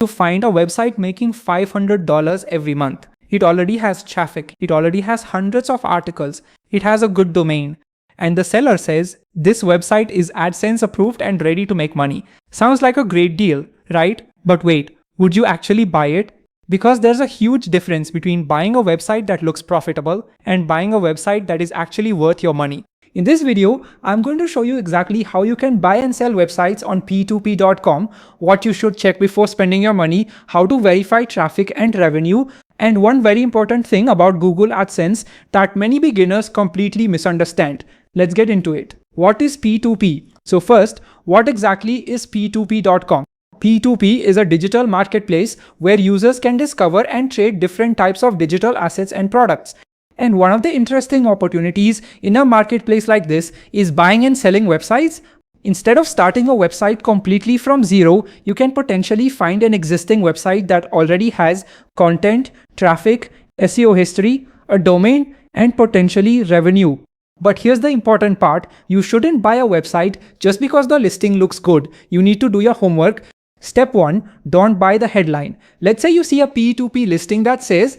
to find a website making $500 every month. It already has traffic, it already has hundreds of articles, it has a good domain. And the seller says, this website is AdSense approved and ready to make money. Sounds like a great deal, right? But wait, would you actually buy it? Because there's a huge difference between buying a website that looks profitable and buying a website that is actually worth your money. In this video, I'm going to show you exactly how you can buy and sell websites on p2p.com, what you should check before spending your money, how to verify traffic and revenue, and one very important thing about Google AdSense that many beginners completely misunderstand. Let's get into it. What is P2P? So first, what exactly is p2p.com? P2P is a digital marketplace where users can discover and trade different types of digital assets and products. And one of the interesting opportunities in a marketplace like this is buying and selling websites. Instead of starting a website completely from zero, you can potentially find an existing website that already has content, traffic, SEO history, a domain, and potentially revenue. But here's the important part. You shouldn't buy a website just because the listing looks good. You need to do your homework. Step 1. Don't buy the headline. Let's say you see a P2P listing that says,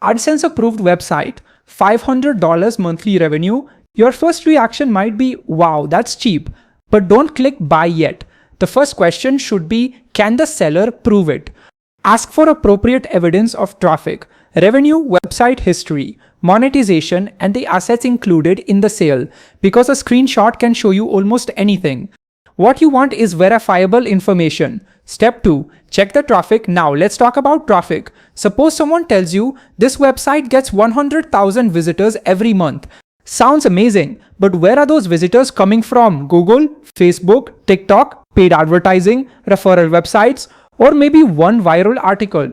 AdSense approved website, $500 monthly revenue. Your first reaction might be, wow, that's cheap. But don't click buy yet. The first question should be, can the seller prove it? Ask for appropriate evidence of traffic, revenue, website history, monetization, and the assets included in the sale, because a screenshot can show you almost anything. What you want is verifiable information. Step 2. Check the traffic. Now let's talk about traffic. Suppose someone tells you this website gets 100,000 visitors every month. Sounds amazing, but where are those visitors coming from? Google, Facebook, TikTok, paid advertising, referral websites, or maybe one viral article?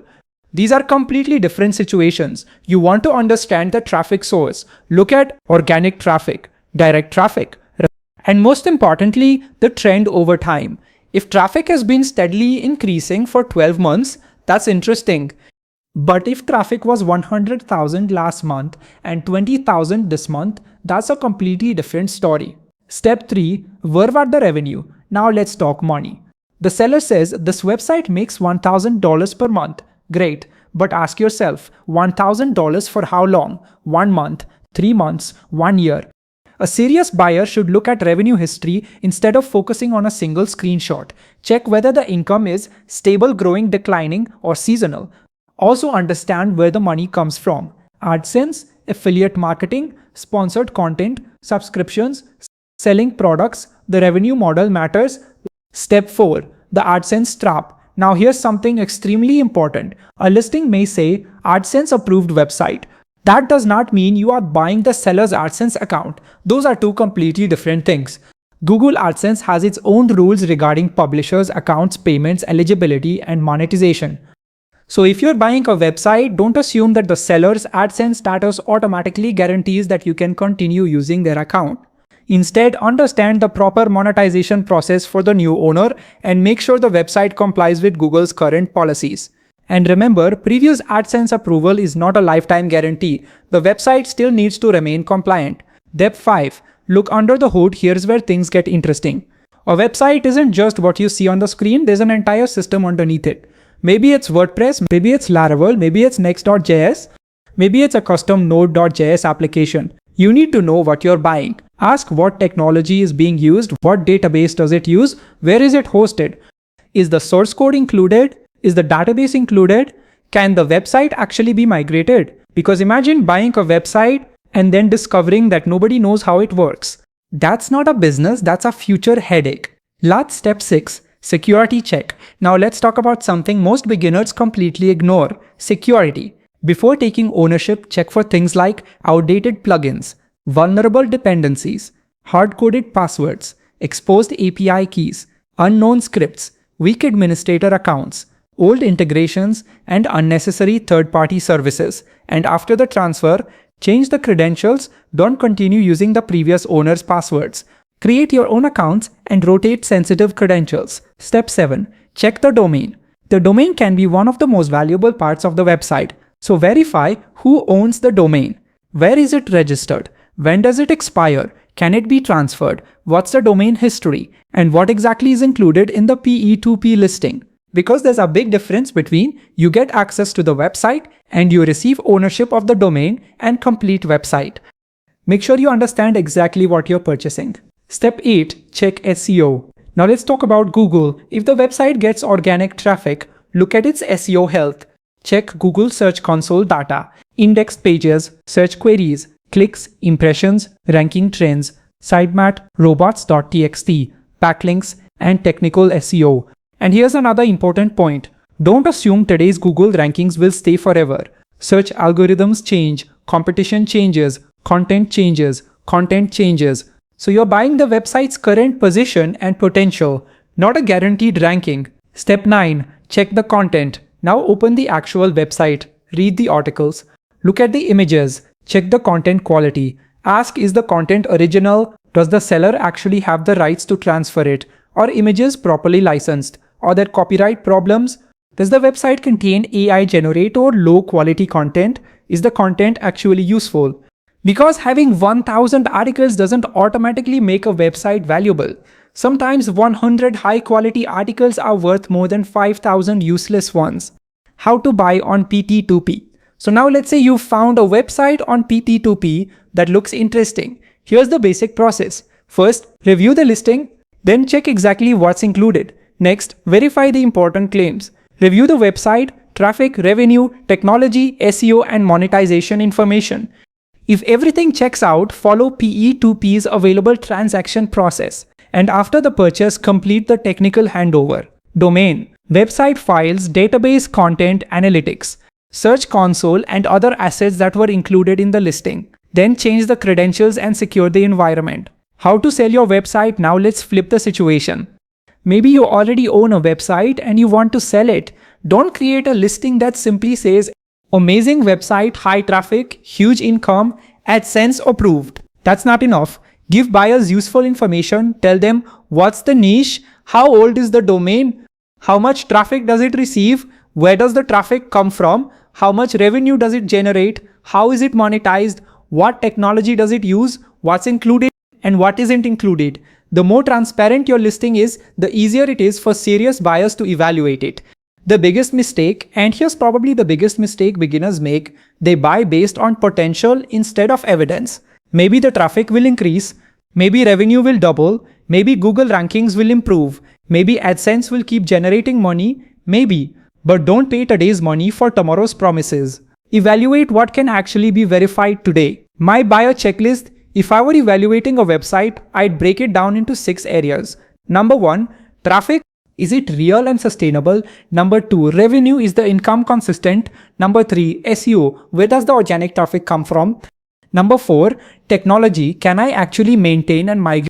These are completely different situations. You want to understand the traffic source. Look at organic traffic, direct traffic, and most importantly, the trend over time. If traffic has been steadily increasing for 12 months, that's interesting. But if traffic was 100,000 last month and 20,000 this month, that's a completely different story. Step 3. Verify the revenue. Now let's talk money. The seller says this website makes $1,000 per month. Great, but ask yourself, $1,000 for how long? 1 month, 3 months, 1 year? A serious buyer should look at revenue history instead of focusing on a single screenshot. Check whether the income is stable, growing, declining, or seasonal. Also understand where the money comes from. AdSense, affiliate marketing, sponsored content, subscriptions, selling products. The revenue model matters. Step 4. The AdSense trap. Now here's something extremely important. A listing may say AdSense approved website. That does not mean you are buying the seller's AdSense account. Those are two completely different things. Google AdSense has its own rules regarding publishers' accounts, payments, eligibility, and monetization. So if you're buying a website, don't assume that the seller's AdSense status automatically guarantees that you can continue using their account. Instead, understand the proper monetization process for the new owner and make sure the website complies with Google's current policies. And remember, previous AdSense approval is not a lifetime guarantee. The website still needs to remain compliant. Step 5. Look under the hood. Here's where things get interesting. A website isn't just what you see on the screen, there's an entire system underneath it. Maybe it's WordPress, maybe it's Laravel, maybe it's Next.js, maybe it's a custom Node.js application. You need to know what you're buying. Ask what technology is being used, what database does it use, where is it hosted? Is the source code included? Is the database included? Can the website actually be migrated? Because imagine buying a website and then discovering that nobody knows how it works. That's not a business, that's a future headache. Last step 6. Security check. Now let's talk about something most beginners completely ignore. Security. Before taking ownership, check for things like outdated plugins, vulnerable dependencies, hard-coded passwords, exposed API keys, unknown scripts, weak administrator accounts, old integrations, and unnecessary third-party services. And after the transfer, change the credentials. Don't continue using the previous owner's passwords. Create your own accounts and rotate sensitive credentials. Step 7. Check the domain. The domain can be one of the most valuable parts of the website. So verify who owns the domain. Where is it registered? When does it expire? Can it be transferred? What's the domain history? And what exactly is included in the P2P listing? Because there's a big difference between you get access to the website and you receive ownership of the domain and complete website. Make sure you understand exactly what you're purchasing. Step 8. Check SEO. Now let's talk about Google. If the website gets organic traffic, look at its SEO health. Check Google Search Console data, indexed pages, search queries, clicks, impressions, ranking trends, sitemap, robots.txt, backlinks, and technical SEO. And here's another important point. Don't assume today's Google rankings will stay forever. Search algorithms change, competition changes, content changes, content changes. So you're buying the website's current position and potential, not a guaranteed ranking. Step 9. Check the content. Now open the actual website. Read the articles. Look at the images. Check the content quality. Ask, is the content original? Does the seller actually have the rights to transfer it? Are images properly licensed? Are there copyright problems? Does the website contain AI generated or low quality content? Is the content actually useful? Because having 1000 articles doesn't automatically make a website valuable. Sometimes 100 high quality articles are worth more than 5000 useless ones. How to buy on PT2P. So now let's say you found a website on PT2P that looks interesting. Here's the basic process. First, review the listing, then check exactly what's included. Next, verify the important claims. Review the website, traffic, revenue, technology, SEO, and monetization information. If everything checks out, follow PE2P's available transaction process. And after the purchase, complete the technical handover. Domain, website files, database, content, analytics, search console, and other assets that were included in the listing. Then change the credentials and secure the environment. How to sell your website? Now let's flip the situation. Maybe you already own a website and you want to sell it. Don't create a listing that simply says, amazing website, high traffic, huge income, AdSense approved. That's not enough. Give buyers useful information. Tell them what's the niche, how old is the domain, how much traffic does it receive, where does the traffic come from, how much revenue does it generate, how is it monetized, what technology does it use, what's included and what isn't included. The more transparent your listing is, the easier it is for serious buyers to evaluate it. The biggest mistake, and here's probably the biggest mistake beginners make, they buy based on potential instead of evidence. Maybe the traffic will increase, maybe revenue will double, maybe Google rankings will improve, maybe AdSense will keep generating money, maybe. But don't pay today's money for tomorrow's promises. Evaluate what can actually be verified today. My buyer checklist. If I were evaluating a website, I'd break it down into 6 areas. Number 1, traffic. Is it real and sustainable? Number 2, revenue. Is the income consistent? Number 3, SEO. Where does the organic traffic come from? Number 4, technology. Can I actually maintain and migrate